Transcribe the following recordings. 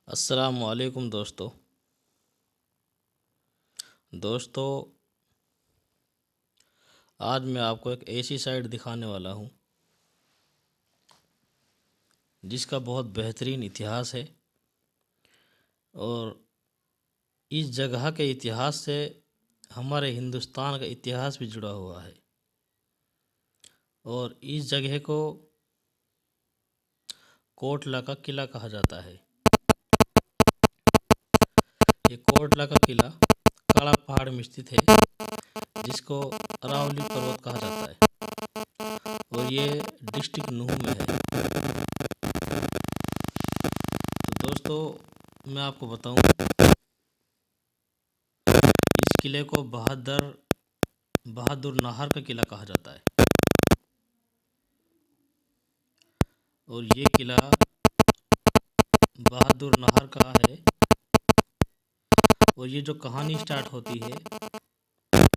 अस्सलामुअलैकुम दोस्तों, आज मैं आपको एक ऐसी साइट दिखाने वाला हूँ जिसका बहुत बेहतरीन इतिहास है और इस जगह के इतिहास से हमारे हिंदुस्तान का इतिहास भी जुड़ा हुआ है। और इस जगह को कोटला का किला कहा जाता है। ये कोटला का किला काला पहाड़ में स्थित है जिसको अरावली पर्वत कहा जाता है और ये डिस्ट्रिक्ट नूह में है। तो दोस्तों, मैं आपको बताऊं, इस किले को बहादुर नाहर का किला कहा जाता है और ये किला बहादुर नाहर का है। और ये जो कहानी स्टार्ट होती है, सन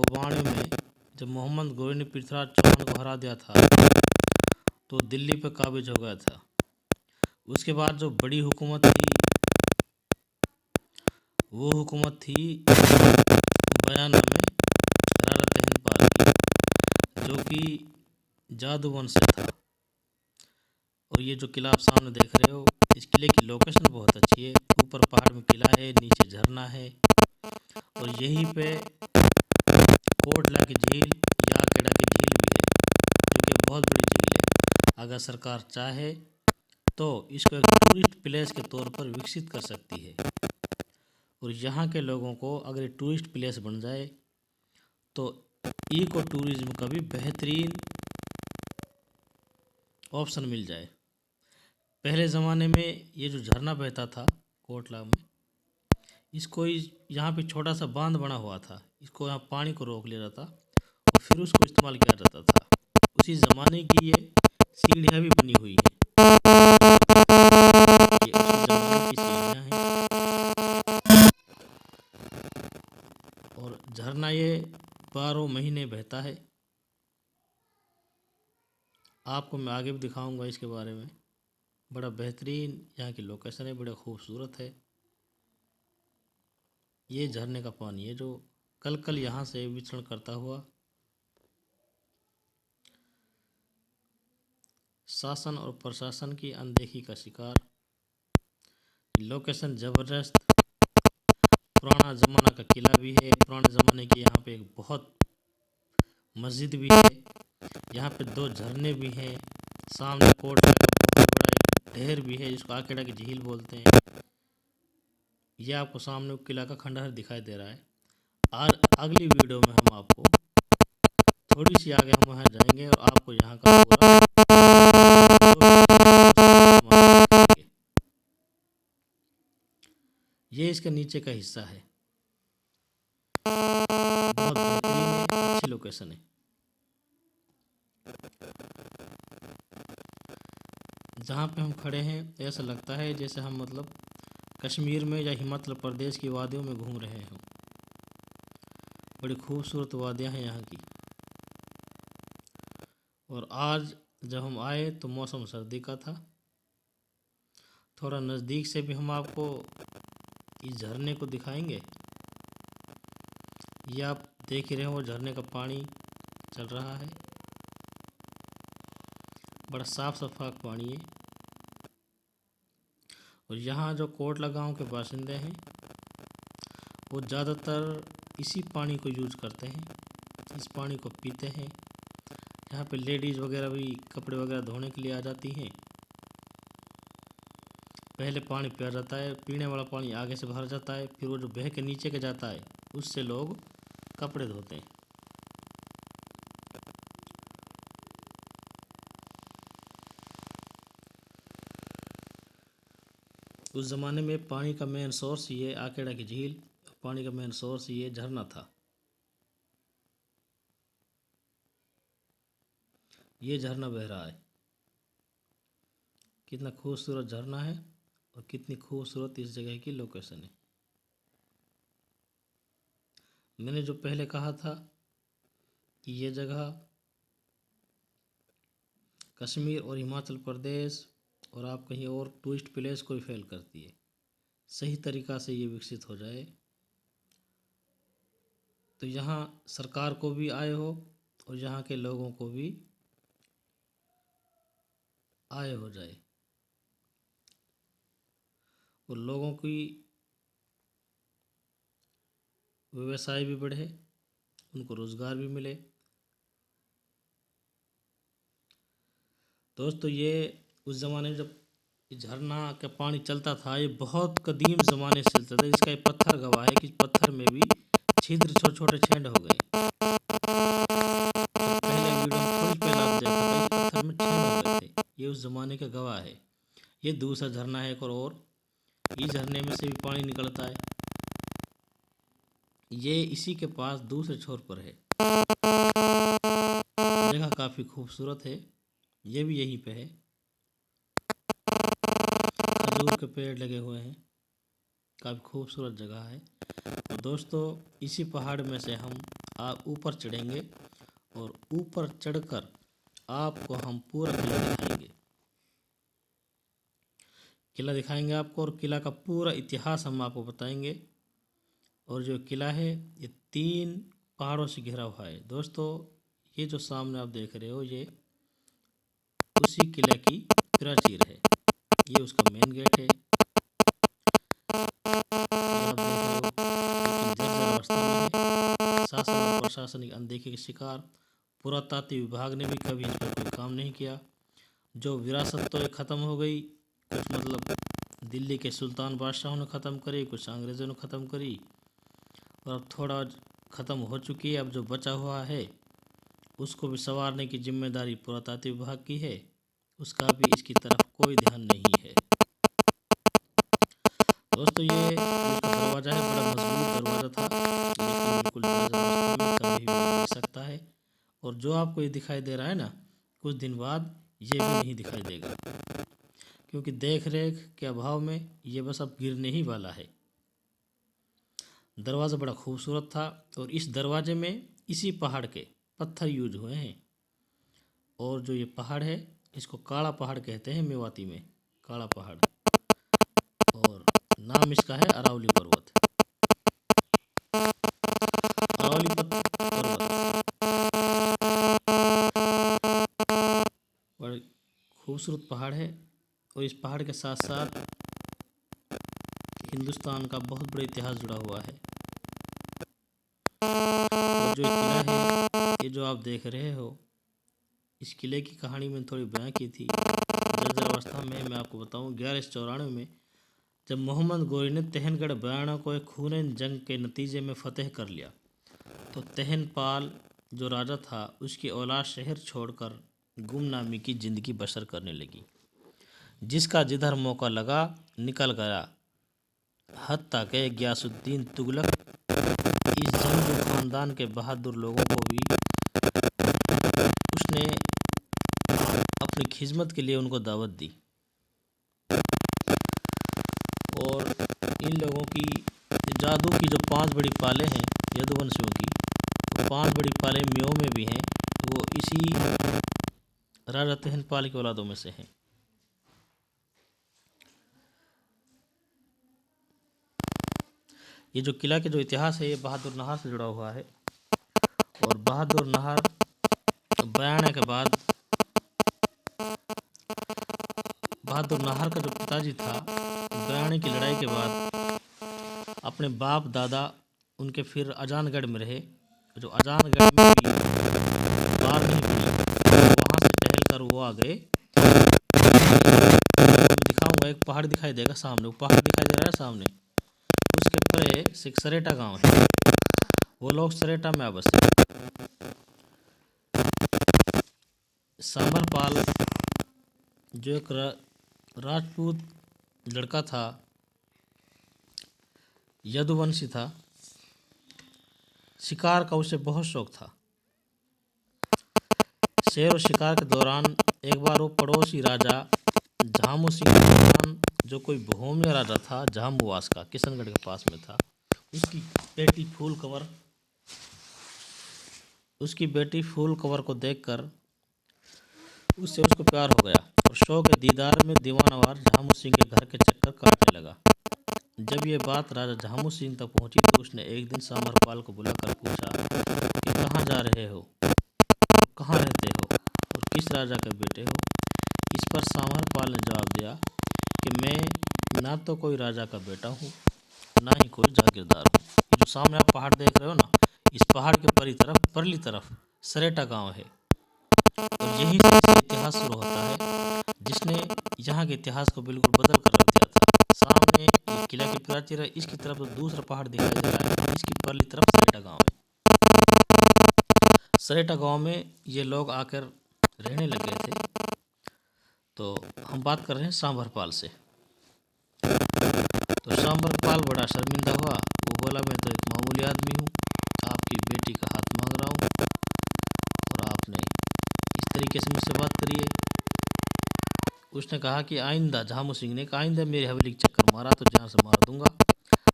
1192 में, जब मोहम्मद गोरी ने पृथ्वीराज चौहान को हरा दिया था तो दिल्ली पर काबिज हो गया था। उसके बाद जो बड़ी हुकूमत थी वो हुकूमत थी बयाना में रारत हिंद पाल की, जो कि जादू वंश से था। और ये जो किला आप सामने देख रहे हो, इस किले की लोकेशन बहुत अच्छी है। ऊपर पहाड़ में किला है, नीचे झरना है और यहीं पे कोटला की झील या केड़ा की झील भी है, जो कि बहुत बड़ी झील है। अगर सरकार चाहे तो इसको एक टूरिस्ट प्लेस के तौर पर विकसित कर सकती है और यहाँ के लोगों को अगर ये टूरिस्ट प्लेस बन जाए तो इको टूरिज्म का भी बेहतरीन ऑप्शन मिल जाए। पहले ज़माने में ये जो झरना बहता था कोटला में, इसको यहाँ पे छोटा सा बांध बना हुआ था, इसको यहाँ पानी को रोक लिया जाता और फिर उसको इस्तेमाल किया जाता था। उसी ज़माने की ये सीढ़ियाँ भी बनी हुई हैं। ये उसी ज़माने की सीढ़ियाँ हैं और झरना ये 12 महीने बहता है। आपको मैं आगे भी दिखाऊंगा इसके बारे में। बड़ा बेहतरीन यहाँ की लोकेशन है, बड़ा खूबसूरत है। ये झरने का पानी है जो कल यहाँ से विचरण करता हुआ शासन और प्रशासन की अनदेखी का शिकार। लोकेशन ज़बरदस्त, पुराना ज़माना का किला भी है, पुराने ज़माने की यहाँ पे एक बहुत मस्जिद भी है, यहाँ पे 2 झरने भी हैं, सामने कोटला का बहुत बड़ा एक ढेर भी है जिसको आकेड़ा की झील बोलते हैं। ये आपको सामने किला का खंडहर दिखाई दे रहा है। और अगली वीडियो में हम आपको थोड़ी सी आगे हम वहाँ जाएंगे और आपको यहाँ का पूरा ये इसके नीचे का हिस्सा है। बहुत बेहतरीन है, अच्छी लोकेशन है। जहाँ पे हम खड़े हैं ऐसा लगता है जैसे हम मतलब कश्मीर में या हिमाचल प्रदेश की वादियों में घूम रहे हैं। बड़ी खूबसूरत वादियाँ हैं यहाँ की। और आज जब हम आए तो मौसम सर्दी का था। थोड़ा नज़दीक से भी हम आपको इस झरने को दिखाएंगे। ये आप देख ही रहे हो, झरने का पानी चल रहा है, बड़ा साफ सफाक पानी है। और यहाँ जो कोटला गांव के बाशिंदे हैं वो ज़्यादातर इसी पानी को यूज करते हैं, इस पानी को पीते हैं। यहाँ पे लेडीज़ वगैरह भी कपड़े वगैरह धोने के लिए आ जाती हैं। पहले पानी पिया जाता है, पीने वाला पानी आगे से भर जाता है, फिर वो जो बह के नीचे के जाता है उससे लोग कपड़े धोते हैं। उस ज़माने में पानी का मेन सोर्स ये आकेड़ा की झील, पानी का मेन सोर्स ये झरना था। ये झरना बह रहा है, कितना खूबसूरत झरना है और कितनी खूबसूरत इस जगह की लोकेशन है। मैंने जो पहले कहा था कि ये जगह कश्मीर और हिमाचल प्रदेश और आप कहीं और टूरिस्ट प्लेस को भी फेल करती है। सही तरीक़ा से ये विकसित हो जाए तो यहाँ सरकार को भी आय हो और यहाँ के लोगों को भी आय हो जाए और लोगों की व्यवसाय भी बढ़े, उनको रोज़गार भी मिले। दोस्तों ये उस ज़माने में जब झरना का पानी चलता था, ये बहुत कदीम ज़माने से चलता था। इसका ये पत्थर गवाह है कि पत्थर में भी छिद्र छोटे छोटे छेद हो गए। पहले वीडियो में थोड़ी पहले आप देखा था, इस पत्थर में छेद हो गए थे। ये उस ज़माने का गवाह है। ये दूसरा झरना है एक और इस झरने में से भी पानी निकलता है। ये इसी के पास दूसरे छोर पर है। जगह काफ़ी खूबसूरत है। ये भी यहीं पे है। खजूर के पेड़ लगे हुए हैं। काफ़ी खूबसूरत जगह है। तो दोस्तों इसी पहाड़ में से हम ऊपर चढ़ेंगे और ऊपर चढ़कर आपको हम पूरा किला दिखाएंगे। किला दिखाएंगे आपको और किला का पूरा इतिहास हम आपको बताएंगे। और जो किला है ये 3 पहाड़ों से घिरा हुआ है। दोस्तों ये जो सामने आप देख रहे हो ये उसी किले की प्राचीर है। ये उसका मेन गेट है। आप देख रहे हो लेकिन जर्जर अवस्था में है। शासन और प्रशासनिक अनदेखी के शिकार। पुरातात्व विभाग ने भी कभी इस पर कोई काम नहीं किया। जो विरासत तो ये ख़त्म हो गई, कुछ मतलब दिल्ली के सुल्तान बादशाहों ने ख़त्म करी, कुछ अंग्रेज़ों ने ख़त्म करी और अब थोड़ा ख़त्म हो चुकी है। अब जो बचा हुआ है उसको भी संवारने की जिम्मेदारी पुरातात्व विभाग की है। उसका भी इसकी तरफ कोई ध्यान नहीं है। दोस्तों ये इसका दरवाज़ा है, बड़ा मजबूत दरवाज़ा था लेकिन बिल्कुल जर्जर अवस्था में कभी भी गिर सकता है। और जो आपको ये दिखाई दे रहा है ना, कुछ दिन बाद ये भी नहीं दिखाई देगा क्योंकि देख रेख के अभाव में ये बस अब गिरने ही वाला है। दरवाज़ा बड़ा खूबसूरत था और इस दरवाजे में इसी पहाड़ के पत्थर यूज हुए हैं। और जो ये पहाड़ है इसको काला पहाड़ कहते हैं मेवाती में, काला पहाड़। और नाम इसका है अरावली पर्वत। अरावली पर्वत बड़ा खूबसूरत पहाड़ है और इस पहाड़ के साथ साथ हिंदुस्तान का बहुत बड़ा इतिहास जुड़ा हुआ है। और जो किला है ये जो आप देख रहे हो, इस किले की कहानी मैंने थोड़ी बयां की थी जर्जर अवस्था में। मैं आपको बताऊं 1194 में जब मोहम्मद गोरी ने तहनगढ़ बयाना को एक खूनी जंग के नतीजे में फतेह कर लिया तो तहनपाल जो राजा था उसकी औलाद शहर छोड़कर गुमनामी की ज़िंदगी बसर करने लगी, जिसका जिधर मौका लगा निकल गया। हत्ता के गयासुद्दीन तुगलक इस जंगजू खानदान के बहादुर लोगों को भी उसने अपनी खिदमत के लिए उनको दावत दी। और इन लोगों की जादू की जो 5 बड़ी पालें हैं यदुवंशियों की, वो 5 बड़ी पालें म्यो में भी हैं, वो इसी राजा तहनपाल की औलादों में से हैं। ये जो किला के जो इतिहास है ये बहादुर नाहर से जुड़ा हुआ है। और बहादुर नाहर बयाना के बाद बहादुर नाहर का जो पिताजी था बयाने की लड़ाई के बाद अपने बाप दादा उनके फिर अजानगढ़ में रहे। जो अजानगढ़ में भी बार नहीं पड़ी, वहाँ से टहल कर वो आ गए। दिखाऊंगा एक पहाड़ दिखाई देगा सामने, वो पहाड़ दिखाई दे रहा है सामने, उसके परे सरेटा गांव है। वो लोग सरेटा में बस सांभरपाल जो एक राजपूत लड़का था, यदुवंशी था, शिकार का उसे बहुत शौक था। शेर और शिकार के दौरान एक बार वो पड़ोसी राजा झामू सिंह जो कोई भूमिया राजा था झामूवास का, किशनगढ़ के पास में था, उसकी बेटी फूल कंवर को देखकर उससे उसको प्यार हो गया और शौक के दीदार में दीवानावार झामू सिंह के घर के चक्कर काटने लगा। जब ये बात राजा झामू सिंह तक पहुंची तो उसने एक दिन सांभरपाल को बुलाकर पूछा कि कहाँ जा रहे हो, कहाँ रहते हो और किस राजा के बेटे हो। इस पर सांभरपाल ने जवाब दिया कि मैं ना तो कोई राजा का बेटा हूँ, ना ही कोई जागीरदार हूँ। जो सामने आप पहाड़ देख रहे हो ना, इस पहाड़ के परली तरफ सरेटा गांव है और यही से इतिहास शुरू होता है, जिसने यहाँ के इतिहास को बिल्कुल बदल कर रख दिया था। सामने ये किला की प्राचीर है, इसकी तरफ तो दूसरा पहाड़ दिखाई दे रहा है, इसकी परली तरफ सरेटा गांव है। सरेटा गांव में ये लोग आकर रहने लग गए थे। तो हम बात कर रहे हैं सांभरपाल से। तो सांभरपाल बड़ा शर्मिंदा हुआ। वो बोला, मैं तो एक मामूली आदमी हूँ, आपकी बेटी का हाथ मांग रहा हूँ और आपने इस तरीके से मुझसे बात करी है। उसने कहा कि आइंदा, झामू सिंह ने कहा, आइंदा मेरी हवेली का चक्कर मारा तो जान से मार दूंगा।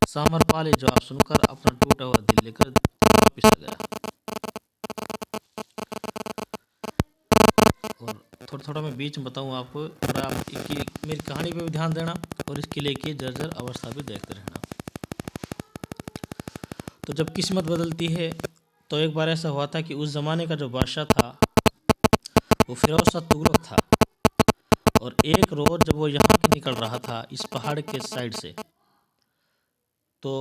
सांभरपाल ये जवाब सुनकर अपना टूटा हुआ दिल लेकर वापिस आ गया। और थोड़ा थोड़ा मैं बीच में बताऊँ आपको, और आप मेरी कहानी पे भी ध्यान देना और इस किले की जर्जर अवस्था भी देखते रहना। तो जब किस्मत बदलती है तो एक बार ऐसा हुआ था कि उस ज़माने का जो बादशाह था वो फिरोज शाह तुगलक था। और एक रोज़ जब वो यहाँ के निकल रहा था इस पहाड़ के साइड से, तो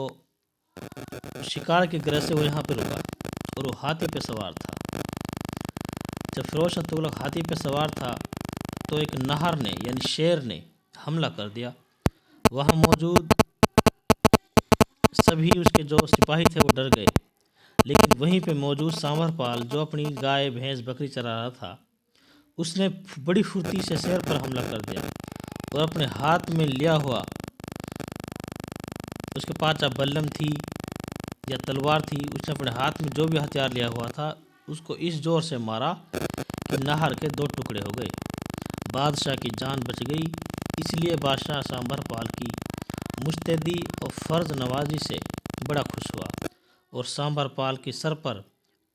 शिकार के गरज से वो यहाँ पे रुका और वो हाथी पे सवार था। जब फिरोज शाह तुगलक हाथी पे सवार था तो एक नाहर ने यानी शेर ने हमला कर दिया। वहाँ मौजूद सभी उसके जो सिपाही थे वो डर गए, लेकिन वहीं पे मौजूद सांभरपाल जो अपनी गाय भैंस बकरी चरा रहा था, उसने बड़ी फुर्ती से शेर पर हमला कर दिया और अपने हाथ में लिया हुआ, उसके पास चाहे बल्लम थी या तलवार थी, उसने अपने हाथ में जो भी हथियार लिया हुआ था उसको इस जोर से मारा कि नाहर के 2 टुकड़े हो गए। बादशाह की जान बच गई। इसलिए बादशाह सांभरपाल की मुस्तैदी और फ़र्ज नवाजी से बड़ा खुश हुआ और सांभरपाल के सर पर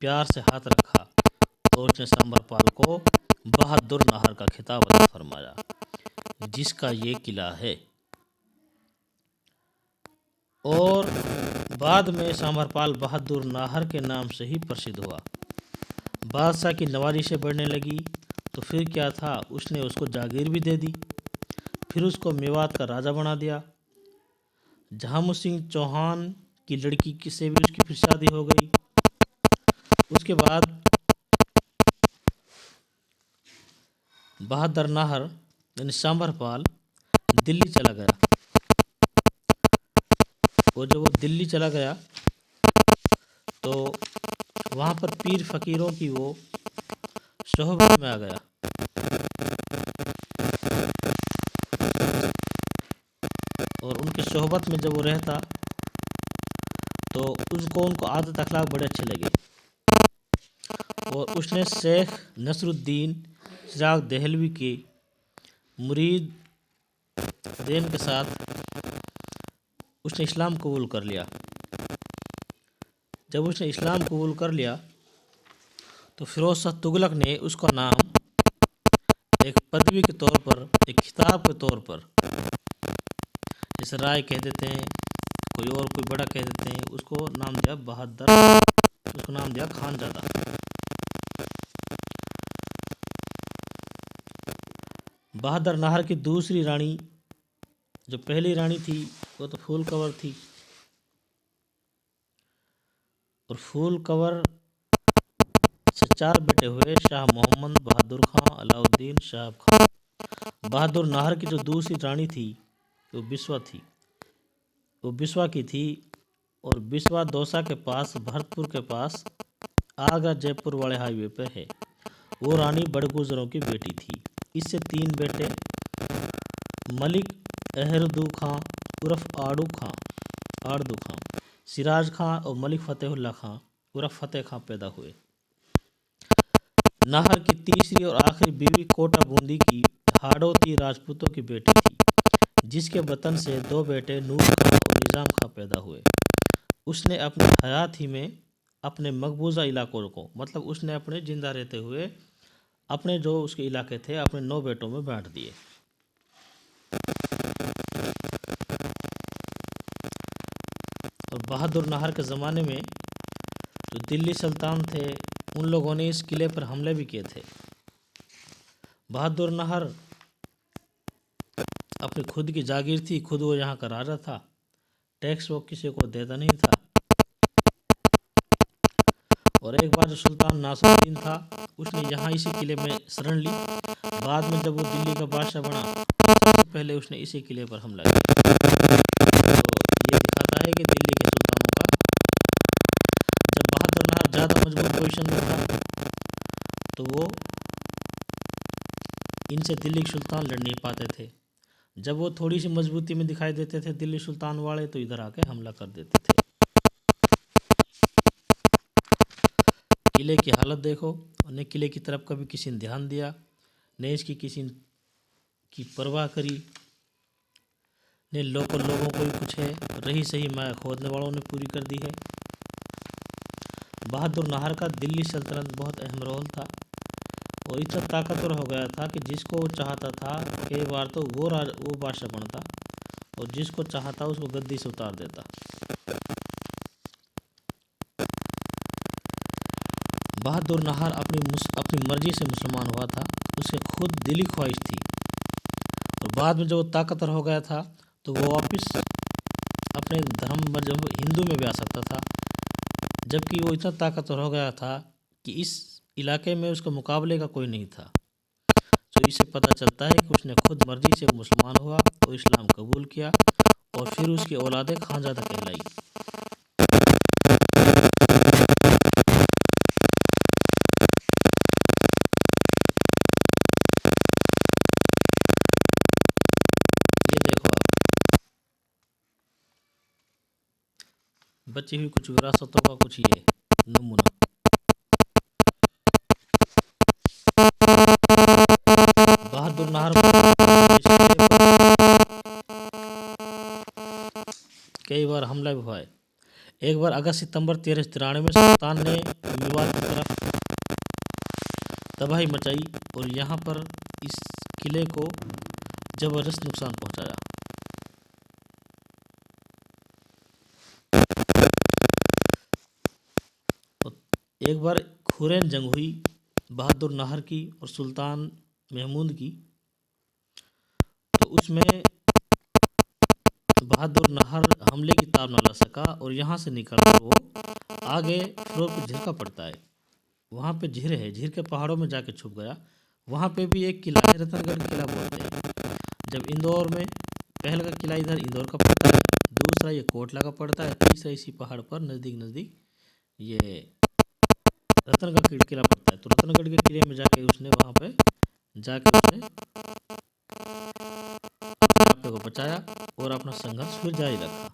प्यार से हाथ रखा और उसने सांभरपाल को बहादुर नाहर का खिताब अता फरमाया, जिसका ये किला है। और बाद में सांभरपाल बहादुर नाहर के नाम से ही प्रसिद्ध हुआ। बादशाह की नवाजी से बढ़ने लगी तो फिर क्या था, उसने उसको जागीर भी दे दी। फिर उसको मेवात का राजा बना दिया। झामू सिंह चौहान की लड़की से भी उसकी फिर शादी हो गई। उसके बाद बहादुर नाहर यानी सांभरपाल दिल्ली चला गया। और जब वो दिल्ली चला गया तो वहाँ पर पीर फकीरों की वो सोहबत में आ गया। और उनके सोहबत में जब वो रहता तो उनको आदत अखलाक बड़े अच्छे लगे। और उसने शेख नसरुद्दीन चिराग दहलवी के मुरीद देन के साथ उसने इस्लाम कबूल कर लिया। जब उसने इस्लाम कबूल कर लिया तो फिरोज शाह तुगलक ने उसका नाम एक पदवी के तौर पर, एक खिताब के तौर पर, जैसे राय कह देते हैं, कोई बड़ा कह देते हैं, उसको नाम दिया बहादुर, उसको नाम दिया खानजादा। बहादुर नाहर की दूसरी रानी, जो पहली रानी थी वो तो फूल कंवर थी। और फूल कंवर से 4 बेटे हुए, शाह मोहम्मद, बहादुर खां, अलाउद्दीन, शाहब खां। बहादुर नाहर की जो दूसरी रानी थी वो बिस्वा थी, वो बिस्वा की थी। और बिस्वा दौसा के पास, भरतपुर के पास, आगरा जयपुर वाले हाईवे पे है। वो रानी बड़गुजरों की बेटी थी। इससे 3 बेटे मलिक अहरदू खां उर्फ आड़ू खां, सिराज खां और मलिक फतेहुल्ला खां उर्फ फतेह खां पैदा हुए। नाहर की तीसरी और आखिरी बीवी कोटा बूंदी की हाड़ौती राजपूतों की बेटी थी, जिसके वतन से 2 बेटे नूर खां और निज़ाम खां पैदा हुए। उसने अपनी हयात ही में अपने मकबूजा इलाकों को, मतलब उसने अपने जिंदा रहते हुए अपने जो उसके इलाके थे अपने 9 बेटों में बांट दिए। और बहादुर नाहर के ज़माने में जो दिल्ली सुल्तान थे उन लोगों ने इस किले पर हमले भी किए थे। बहादुर नाहर अपनी खुद की जागीर थी, खुद वो यहाँ का राजा था, टैक्स वो किसी को देता नहीं था। और एक बार जो सुल्तान नासरुद्दीन था उसने यहाँ इसी किले में शरण ली। बाद में जब वो दिल्ली का बादशाह बना तो सबसे पहले उसने इसी किले पर हमला किया। तो ये दिखाता है कि दिल्ली के सुल्तानों का, जब बहादुर नाहर ज़्यादा मजबूत पोजीशन में था तो वो इनसे दिल्ली के सुल्तान लड़ नहीं पाते थे। जब वो थोड़ी सी मजबूती में दिखाई देते थे दिल्ली सुल्तान वाले तो इधर आके हमला कर देते थे। किले की हालत देखो, न किले की तरफ कभी किसी ने ध्यान दिया, न इसकी किसी की परवाह करी, ने लोगों को भी कुछ है, रही सही माया खोदने वालों ने पूरी कर दी है। बहादुर नाहर का दिल्ली सल्तनत बहुत अहम रोल था और इतना ताकतवर हो गया था कि जिसको वो चाहता था कई बार तो वो बादशाह बनता और जिसको चाहता उसको गद्दी से उतार देता। बहादुर नाहर अपनी मर्जी से मुसलमान हुआ था, उसके खुद दिली ख्वाहिश थी। और बाद में जब वो ताकतवर हो गया था तो वो वापस अपने धर्म मजहब हिंदू में भी आ सकता था, जबकि वो इतना ताकतवर हो गया था कि इस इलाके में उसके मुकाबले का कोई नहीं था। तो इससे पता चलता है कि उसने खुद मर्जी से मुसलमान हुआ और इस्लाम कबूल किया और फिर उसकी औलादे खानज़ादा कहलाई। ये देखो आप, बची हुई कुछ विरासतों का कुछ ये नमूना। बहादुर नाहर कई बार हमला भी हुआ है। एक बार अगस्त सितंबर 1393 में सुल्तान ने मेवात की तरफ तबाही मचाई और यहाँ पर इस किले को जबरदस्त नुकसान पहुँचाया। एक बार खुरैन जंग हुई बहादुर नाहर की और सुल्तान महमूद की, तो उसमें बहादुर नाहर हमले की ताब न ला सका और यहाँ से निकलकर वो आगे फिरोजपुर झीर का पड़ता है, वहाँ पे झीर है, झीर के पहाड़ों में जाके छुप गया। वहाँ पे भी एक किला है, रतनगढ़ किला बोलते हैं। जब इंदौर में पहले का किला इधर इंदौर का पड़ता है, दूसरा ये कोटला का पड़ता है, तीसरा इसी पहाड़ पर नज़दीक ये रतनगढ़ किला पड़ता है। तो रतनगढ़ के किले में जाके उसने वहाँ पे जाके उसने अपने आप को बचाया और अपना संघर्ष फिर जारी रखा।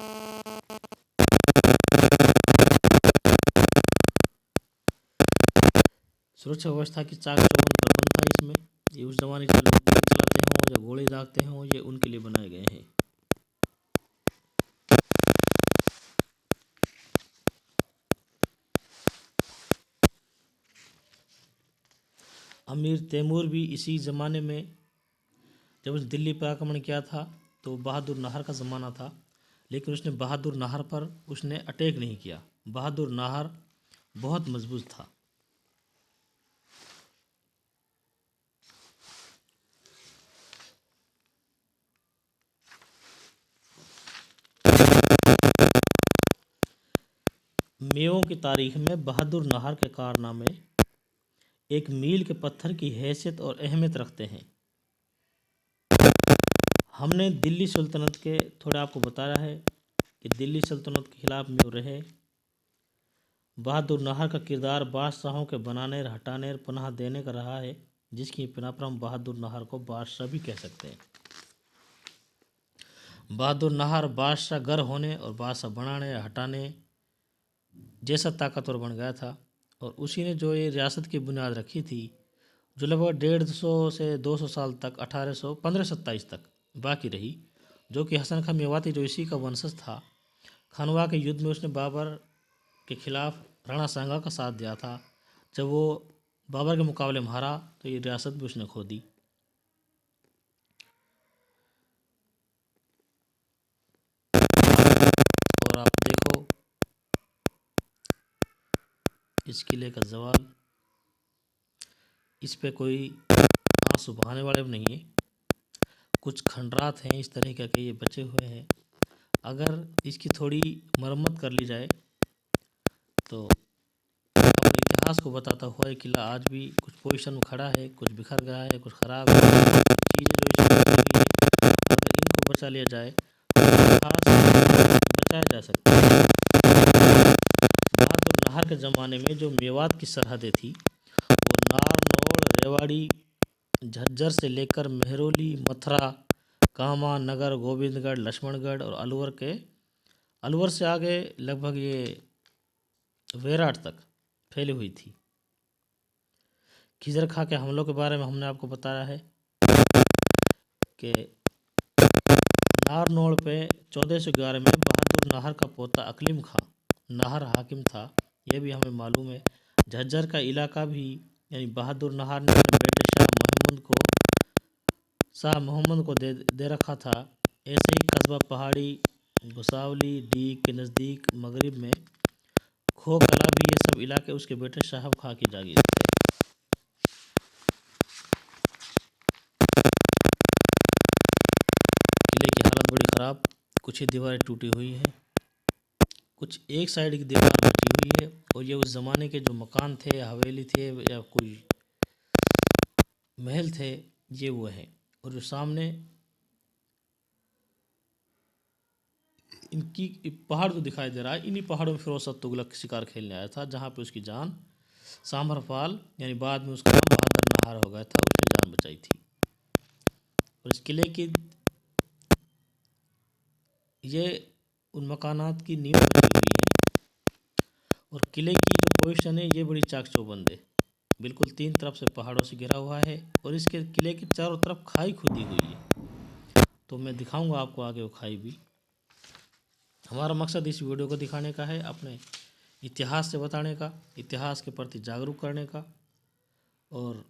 सुरक्षा व्यवस्था की चाक चौबंद प्रबंध था इसमें। ये उस जमाने के लोग तीर चलाते हों या गोले दागते हों, ये उनके लिए बनाए गए हैं। अमीर तैमूर भी इसी ज़माने में जब उस दिल्ली पर आक्रमण किया था तो बहादुर नाहर का ज़माना था, लेकिन उसने बहादुर नाहर पर उसने अटैक नहीं किया। बहादुर नाहर बहुत मजबूत था। मेवों की तारीख में बहादुर नाहर के कारनामे एक मील के पत्थर की हैसियत और अहमियत रखते हैं। हमने दिल्ली सल्तनत के थोड़ा आपको बताया है कि दिल्ली सल्तनत के खिलाफ में रहे। बहादुर नाहर का किरदार बादशाहों के बनाने, हटाने, पनाह देने का रहा है, जिसकी बिना पर हम बहादुर नाहर को बादशाह भी कह सकते हैं। बहादुर नाहर बादशाह गर होने और बादशाह बनाने, हटाने जैसा ताकतवर बन गया था और उसी ने जो ये रियासत की बुनियाद रखी थी, जो लगभग 150 से 200 साल तक 1527 तक बाकी रही, जो कि हसन खां मेवाती जो इसी का वंशज था। खनवा के युद्ध में उसने बाबर के खिलाफ राणा सांगा का साथ दिया था। जब वो बाबर के मुकाबले में हारा तो ये रियासत भी उसने खो दी। और आप देखो इस किले का जवाल, इस पे कोई आंसू बहाने वाले भी नहीं है। कुछ खंडरात हैं इस तरीके के ये बचे हुए हैं। अगर इसकी थोड़ी मरम्मत कर ली जाए तो अपने इतिहास को बताता हुआ ये किला आज भी कुछ पोजीशन में खड़ा है, कुछ बिखर गया है, कुछ खराब है, कुछ चीज़ें जो इसमें बची हुई है, अगर इनको बचा लिया जाए तो इतिहास बचाया जा सकता है। बहादुर नाहर के ज़माने में जो मेवात की सरहदें थी वो नारनौल, रेवाड़ी, झज्जर से लेकर मेहरौली, मथुरा, कामा, नगर, गोविंदगढ़, लक्ष्मणगढ़ और अलवर से आगे लगभग ये वेराट तक फैली हुई थी। खिजर खां के हमलों के बारे में हमने आपको बताया है कि नारनौल पे 1411 में बहादुर नाहर का पोता अकलीम खां नाहर हाकिम था, यह भी हमें मालूम है। झज्जर का इलाका भी यानी बहादुर नाहर ने अपने बेटे शाह मोहम्मद को दे रखा था। ऐसे ही कस्बा पहाड़ी, भुसावली, डीग के नज़दीक मगरिब में खो कला भी, ये सब इलाके उसके बेटे साहब खां की जागीर थे। किले की हालत बड़ी ख़राब, कुछ ही दीवारें टूटी हुई हैं, कुछ एक साइड की दीवार बची हुई है। और ये उस ज़माने के जो मकान थे, हवेली थे या कोई महल थे, ये वो हैं। और जो सामने इनकी पहाड़ जो दिखाई दे रहा है, इन्हीं पहाड़ों में फिरोज शाह तुगलक शिकार खेलने आया था, जहाँ पे उसकी जान सांभरपाल यानी बाद में उसका नाम बहादुर नाहर हो गया था, उसने जान बचाई थी। और इस किले की ये उन मकानात की नींव बची हुई है। और किले की जो पोजीशन है ये बड़ी चाक चौबंद है, बिल्कुल 3 तरफ से पहाड़ों से घिरा हुआ है और इसके किले की चारों तरफ खाई खुदी हुई है। तो मैं दिखाऊंगा आपको आगे वो खाई भी। हमारा मकसद इस वीडियो को दिखाने का है, अपने इतिहास से बताने का, इतिहास के प्रति जागरूक करने का और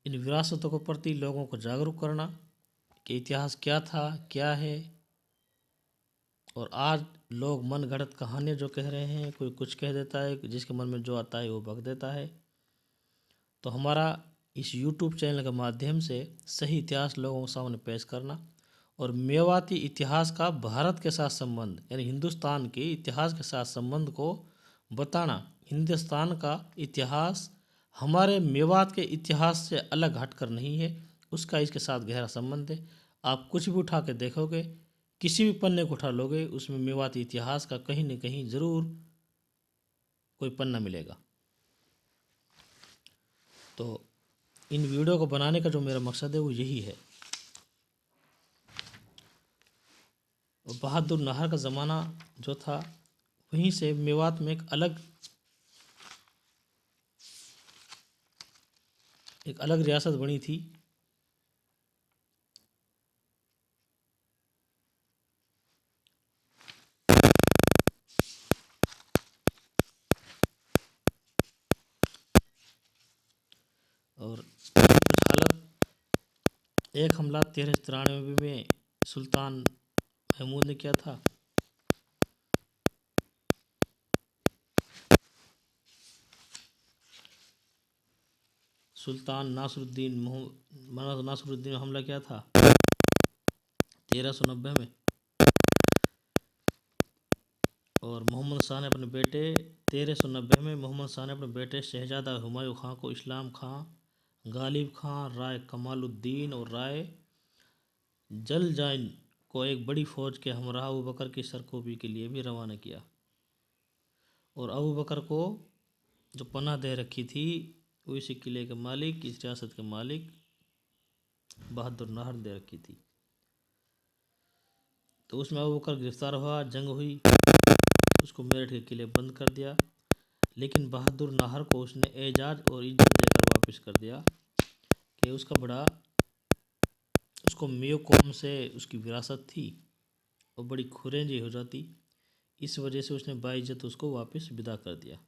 इन विरासतों के प्रति लोगों को जागरूक करना कि इतिहास क्या था, क्या है। और आज लोग मन गढ़ंत कहानियाँ जो कह रहे हैं, कोई कुछ कह देता है, जिसके मन में जो आता है वो बक देता है। तो हमारा इस YouTube चैनल के माध्यम से सही इतिहास लोगों के सामने पेश करना और मेवाती इतिहास का भारत के साथ संबंध यानी हिंदुस्तान के इतिहास के साथ संबंध को बताना। हिंदुस्तान का इतिहास हमारे मेवात के इतिहास से अलग हटकर नहीं है, उसका इसके साथ गहरा संबंध है। आप कुछ भी उठा के देखोगे, किसी भी पन्ने को उठा लोगे, उसमें मेवाती इतिहास का कहीं न कहीं ज़रूर कोई पन्ना मिलेगा। तो इन वीडियो को बनाने का जो मेरा मकसद है वो यही है। और बहादुर नाहर का ज़माना जो था, वहीं से मेवात में एक अलग रियासत बनी थी। और कुछ हालत, एक हमला 1393 में सुल्तान महमूद ने किया था। सुल्तान नासरुद्दीन ने हमला किया था 1390 में। और मोहम्मद शाह ने अपने बेटे 1390 में मोहम्मद शाह ने अपने बेटे शहजादा हुमायूं खां को इस्लाम खां, गालिब खां, राय कमालुद्दीन और राय जलजाइन को एक बड़ी फौज के हमरा अबू बकर की सरकोबी के लिए भी रवाना किया। और अबू बकर को जो पनाह दे रखी थी वो इसी किले के मालिक, इस रियासत के मालिक बहादुर नाहर दे रखी थी। तो उसमें अबू बकर गिरफ्तार हुआ, जंग हुई, उसको मेरठ के किले बंद कर दिया। लेकिन बहादुर नाहर को उसने एजाज और इज्जत देकर वापस कर दिया कि उसको मेयो कौम से उसकी विरासत थी और बड़ी खुरेंजी हो जाती, इस वजह से उसने बाइज्जत उसको वापस विदा कर दिया।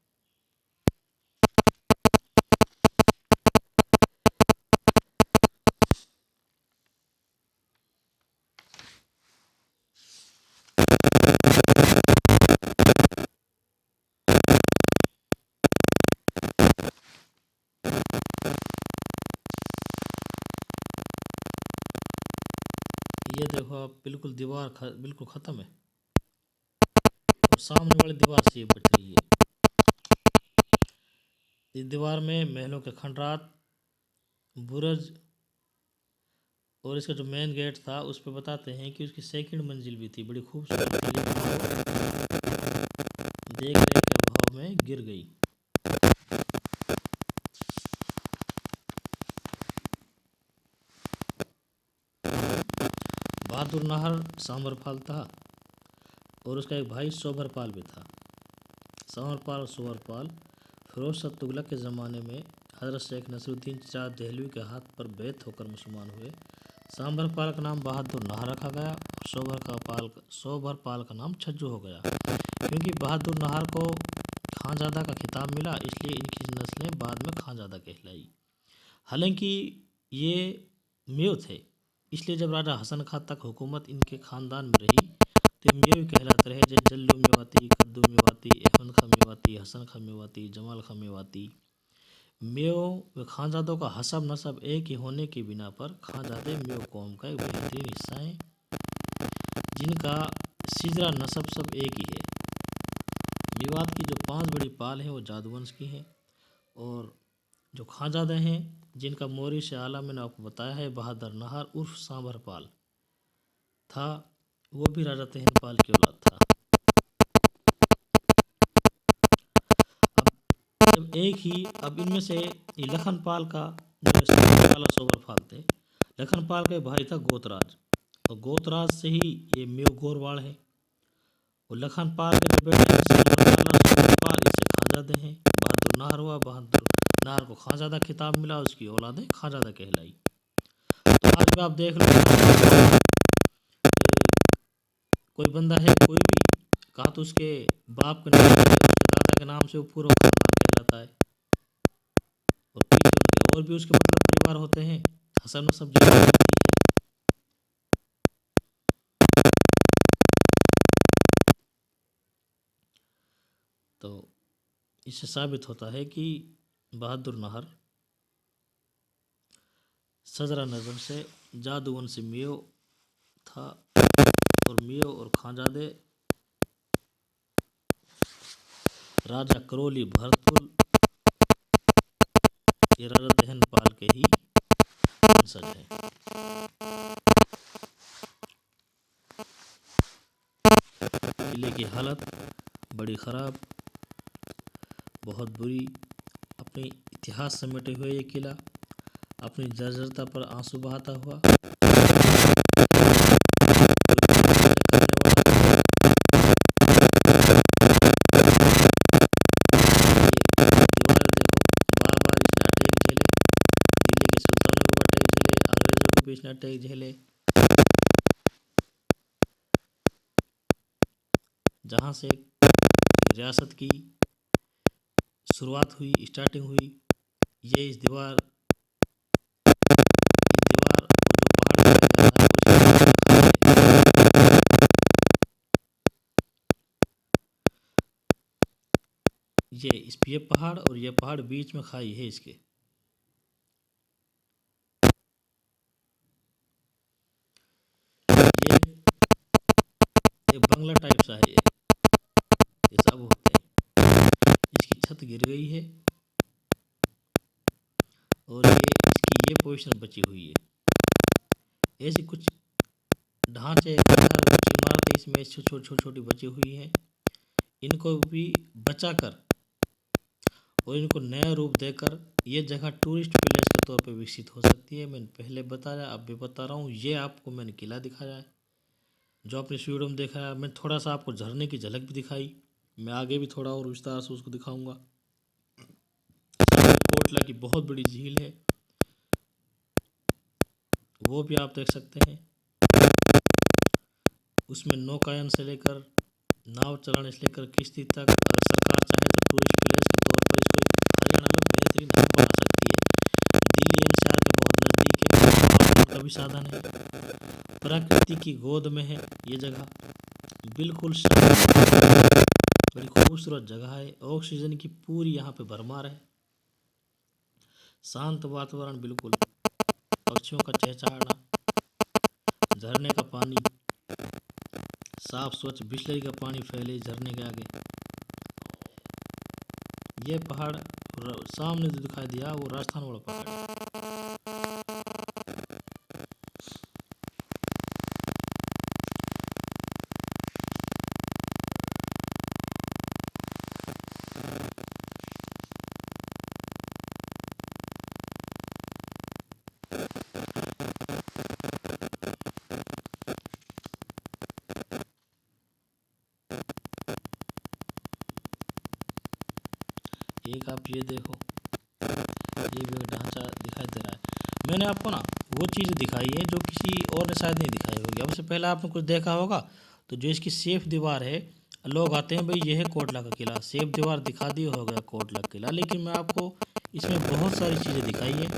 ये देखो आप, बिल्कुल दीवार बिल्कुल ख़त्म है और सामने वाली दीवार से ये बच रही है। इस दीवार में महलों के खंडरात, बुर्ज और इसका जो मेन गेट था उस पर बताते हैं कि उसकी सेकंड मंजिल भी थी, बड़ी खूबसूरत थी, लेकिन वो देख रेख के अभाव में गिर गई। बहादुर नाहर सांभरपाल था और उसका एक भाई सोभरपाल भी था। सांभरपाल और सोभरपाल फिरोज शाह तुगलक के ज़माने में हज़रत शेख नसीरुद्दीन चिराग देहलवी के हाथ पर बैत होकर मुसलमान हुए। सांभरपाल का नाम बहादुर नाहर रखा गया और सोभरपाल का नाम छज्जू हो गया। क्योंकि बहादुर नाहर को खानजादा का खिताब मिला, इसलिए इनकी नस्लें बाद में खानजादा कहलाई। हालांकि ये मेव थे, इसलिए जब राजा हसन खां तक हुकूमत इनके ख़ानदान में रही तो ये मेव कहलाते रहे, जैसे जल्लू मेवाती, कद्दू मेवाती, अहमद खां मेवाती, हसन खां मेवाती, जमाल खां मेवाती। मेव व खानजादों का हसब नसब एक ही होने की बिना पर खानजादे मेव कौम का एक बेहतरीन हिस्सा हैं, जिनका सिजरा नसब सब एक ही है। मेवात की जो 5 बड़ी पाल हैं वो जादूवंश की हैं, और जो खानजादे हैं जिनका मोरी से आला मैंने आपको बताया है बहादुर नाहर उर्फ सांभरपाल था, वो भी राजा तहनपाल की औलाद था। अब इनमें से लखनपाल का जो सांभरपाल और सोभरपाल थे, लखनपाल का भाई था गोतराज, और गोतराज से ही ये मेव गोरवाड़ है। और लखनपाल के जो बेटे हैं सांभरपाल और सोभरपाल, इससे खानजादे हैं। बहादुर नाहर हुआ, बहादुर नाहर को खानजादा खिताब मिला, उसकी औलादें खानजादा कहलाई। तो आज भी आप देख लो, कोई बंदा है कोई भी, कहा तो उसके बाप के नाम से, उसके दादा के नाम से वो पूरा खानदान कहलाता है, और पीछे उनके और भी उसके मतलब परिवार होते हैं, हसन नसब जो होती है। तो इससे साबित होता है कि बहादुर नाहर सजरा नज़र से जादूवंशी मेव था, और मेव और खानजादे राजा करोली भरतपुर ये राजा तहनपाल के ही वंशज हैं। किले की हालत बड़ी ख़राब, बहुत बुरी। अपने इतिहास समेटे हुए ये किला अपनी जर्जरता पर आंसू बहाता हुआ करने वाला, ये दीवार देखो, बार बार इसने अटैक झेले, दिल्ली के सुल्तानों को अटैक झेले, अंग्रेज़ों के बीच में अटैक झेले। जहाँ से रियासत की शुरुआत हुई, स्टार्टिंग हुई, ये इस दीवार और जो पहाड़ दिखाया जा रहा है ये पहाड़ और ये पहाड़ बीच में खाई है इसके। ये एक बंगला टाइप सा है, ये सब होते हैं। इसकी छत गिर गई है और इसकी ये पोजीशन बची हुई है। ऐसी कुछ ढांचे, कुछ इमारतें इसमें छोटी छोटी बची हुई हैं। इनको भी बचाकर और इनको नया रूप देकर ये जगह टूरिस्ट प्लेस के तौर पर विकसित हो सकती है। मैंने पहले बताया, अब भी बता रहा हूँ। ये आपको मैंने किला दिखाया है जो आपने इस वीडियो में देखा है। मैं थोड़ा सा आपको झरने की झलक भी दिखाई, मैं आगे भी थोड़ा और विस्तार से उसको दिखाऊंगा। कोटला की बहुत बड़ी झील है, वो भी आप देख सकते हैं। उसमें नौकायन से लेकर नाव चलाने से लेकर किश्ती तक, अगर सरकार चाहे तो टूरिस्ट प्लेस के तौर पर इसको हरियाणा में बेहतरीन हब बना सकती है। दिल्ली एनसीआर के बहुत नज़दीक है, आवागमन का भी साधन है, प्रकृति की गोद में है ये जगह, बिल्कुल बड़ी खूबसूरत जगह है। ऑक्सीजन की पूरी यहाँ पे भरमार है, शांत वातावरण, बिल्कुल पक्षियों का चहचहाना, झरने का पानी साफ स्वच्छ बिस्लरी का पानी फैले झरने के आगे। ये पहाड़ सामने जो दिखाई दिया वो राजस्थान वाला पहाड़ है। एक आप ये देखो, ये भी एक ढांचा दिखाई दे रहा है। मैंने आपको ना वो चीज़ दिखाई है जो किसी और ने शायद नहीं दिखाई होगी। अब से पहले आपने कुछ देखा होगा तो जो इसकी सेफ दीवार है, लोग आते हैं भाई ये है कोटला का किला, सेफ दीवार दिखा दी हो गया कोटला का किला। लेकिन मैं आपको इसमें बहुत सारी चीज़ें दिखाई है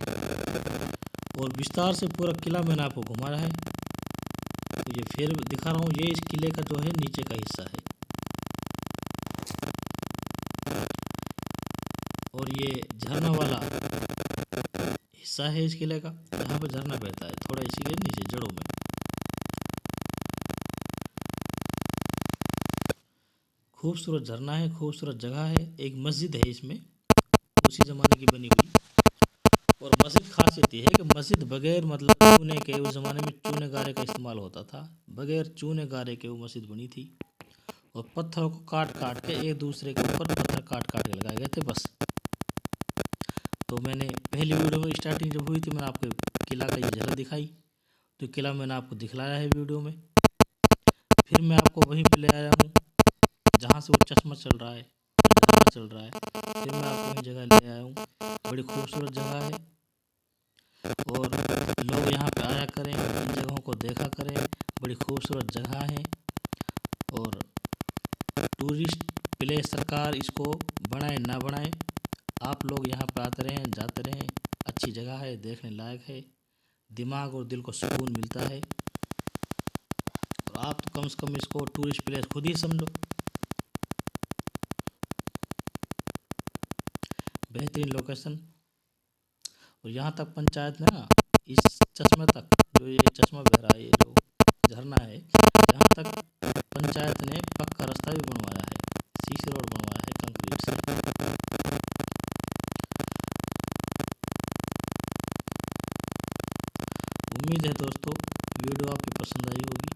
और विस्तार से पूरा किला मैंने आपको घुमाया है। तो ये फिर दिखा रहा हूँ, ये इस किले का जो है नीचे का हिस्सा है और ये झरना वाला हिस्सा है इस किले का, यहाँ पर झरना बहता है थोड़ा इसी के नीचे जड़ों में। खूबसूरत झरना है, खूबसूरत जगह है। एक मस्जिद है इसमें, उसी ज़माने की बनी हुई। और मस्जिद खासियत ये है कि मस्जिद बगैर मतलब चूने के, उस ज़माने में चूने गारे का इस्तेमाल होता था, बगैर चूने गारे के वो मस्जिद बनी थी। और पत्थरों को काट काट के एक दूसरे के ऊपर पत्थर काट काट के लगाए गए थे बस। तो मैंने पहली वीडियो में स्टार्टिंग जब हुई थी मैंने आपको किला का ये झलक दिखाई, तो किला मैंने आपको दिखलाया है वीडियो में। फिर मैं आपको वहीं पे ले आया हूँ जहाँ से वो चश्मा चल रहा है, झरना चल रहा है। फिर मैं आपको वही जगह ले आया हूँ। बड़ी खूबसूरत जगह है और लोग यहाँ पे आया करें, इन जगहों को देखा करें। बड़ी खूबसूरत जगह है और टूरिस्ट प्लेस सरकार इसको बनाए ना बनाए, आप लोग यहाँ पे आते रहें, जाते रहें। अच्छी जगह है, देखने लायक है, दिमाग और दिल को सुकून मिलता है। और आप तो कम से कम इसको टूरिस्ट प्लेस खुद ही समझो। बेहतरीन लोकेशन। और यहाँ तक पंचायत ने ना इस चश्मे तक, जो ये चश्मा बह रहा है, ये जो झरना है, यहाँ तक पंचायत ने पक्का रास्ता भी बनवाया है, सीसी रोड बनवाया है कंक्रीट से। उम्मीद है दोस्तों वीडियो आपकी पसंद आई होगी।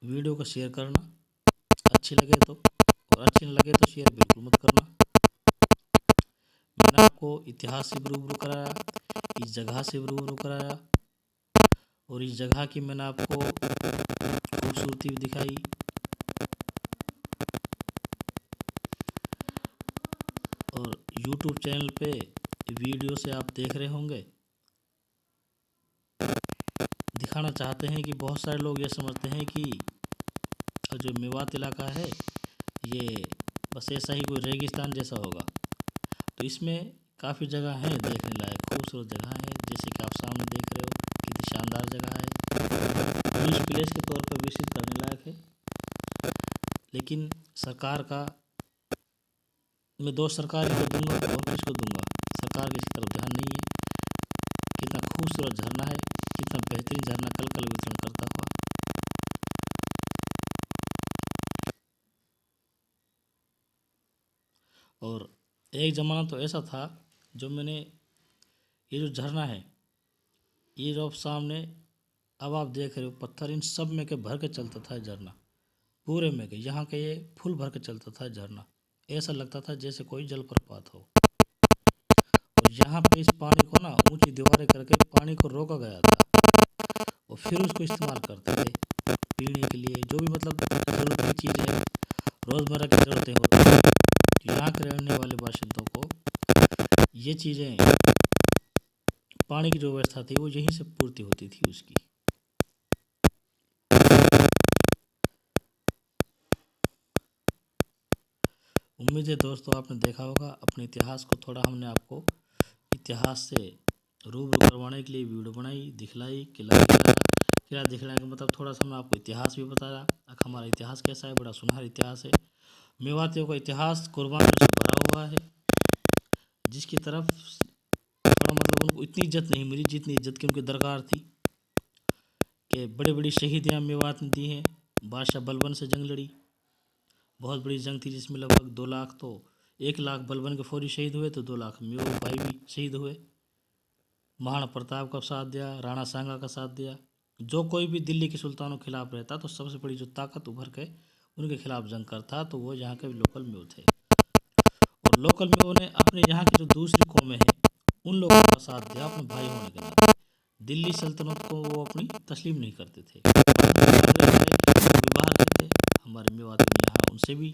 वीडियो को शेयर करना अच्छी लगे तो, और अच्छी न लगे तो शेयर बिल्कुल मत करना। मैंने आपको इतिहास से रूबरू कराया, इस जगह से रूबरू कराया और इस जगह की मैंने आपको खूबसूरती भी दिखाई। और YouTube चैनल पे वीडियो से आप देख रहे होंगे, दिखाना चाहते हैं कि बहुत सारे लोग ये समझते हैं कि जो मेवात इलाका है ये बस ऐसा ही कोई रेगिस्तान जैसा होगा। तो इसमें काफ़ी जगह हैं देखने लायक, खूबसूरत जगह है, जैसे कि आप सामने देख रहे हो कितनी शानदार जगह है। टूरिस्ट प्लेस के तौर पर विजिट करने लायक है। लेकिन सरकार का मैं दोष सरकार को दूंगा और किसको दूंगा, सरकार की इसकी तरफ ध्यान नहीं है। कितना खूबसूरत झरना है, कितना बेहतरीन झरना कल कल वितरण करता हुआ। और एक ज़माना तो ऐसा था जो मैंने, ये जो झरना है, ये जो सामने अब आप देख रहे हो पत्थर, इन सब में के भर के चलता था झरना, पूरे में के यहाँ के ये फुल भर के चलता था झरना। ऐसा लगता था जैसे कोई जलप्रपात हो। और यहाँ पे इस पानी को ना ऊंची दीवारें करके पानी को रोका गया था और फिर उसको इस्तेमाल करते थे पीने के लिए, जो भी मतलब ज़रूरत की चीज़ें, रोज़मर्रा की ज़रूरतें होती हैं। तो यहाँ के रहने वाले बाशिंदों को ये चीज़ें, पानी की जो व्यवस्था थी वो यहीं से पूर्ति होती थी उसकी। उम्मीद है दोस्तों आपने देखा होगा। अपने इतिहास को थोड़ा हमने आपको इतिहास से रूबरू करवाने के लिए वीडियो बनाई, दिखलाई, किला दिखलाने का मतलब थोड़ा सा हमने आपको इतिहास भी बताया। हमारा इतिहास कैसा है, बड़ा सुनहरा इतिहास है। मेवातियों का इतिहास कुर्बानियों से भरा हुआ है, जिसकी तरफ थोड़ा मतलब उनको इतनी इज्जत नहीं मिली जितनी इज्जत की उनकी दरकार थी। कि बड़ी बड़ी शहीदियाँ मेवात ने दी हैं। बादशाह बलबन से जंग लड़ी, बहुत बड़ी जंग थी जिसमें लगभग 2 लाख तो 1 लाख बलबन के फौजी शहीद हुए तो 2 लाख मेवात भाई भी शहीद हुए। महाराणा प्रताप का साथ दिया, राणा सांगा का साथ दिया। जो कोई भी दिल्ली के सुल्तानों के खिलाफ रहता तो सबसे बड़ी जो ताकत उभर के उनके खिलाफ जंग करता तो वो यहाँ के लोकल मेव थे। और लोकल मेव ने अपने यहाँ की जो दूसरी कौमें हैं उन लोगों का साथ दिया अपने भाई होने के नाते। दिल्ली सल्तनत को वो अपनी तस्लीम नहीं करते थे, बाहर के थे। हमारे मेवात ने यहाँ उनसे भी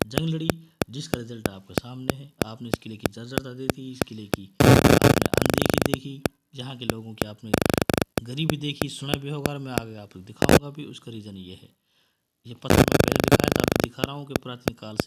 जंग लड़ी, जिसका रिजल्ट आपके सामने है। आपने इस किले की जर्जरता देखी, इस किले की आपने अनदेखी देखी, यहाँ के लोगों की आपने गरीबी देखी, सुना भी होगा। मैं आगे आपको दिखाऊंगा भी। उसका रीज़न ये है, ये पत्थर में पहले दिखाया था, आपको दिखा रहा हूँ कि प्राचीन काल से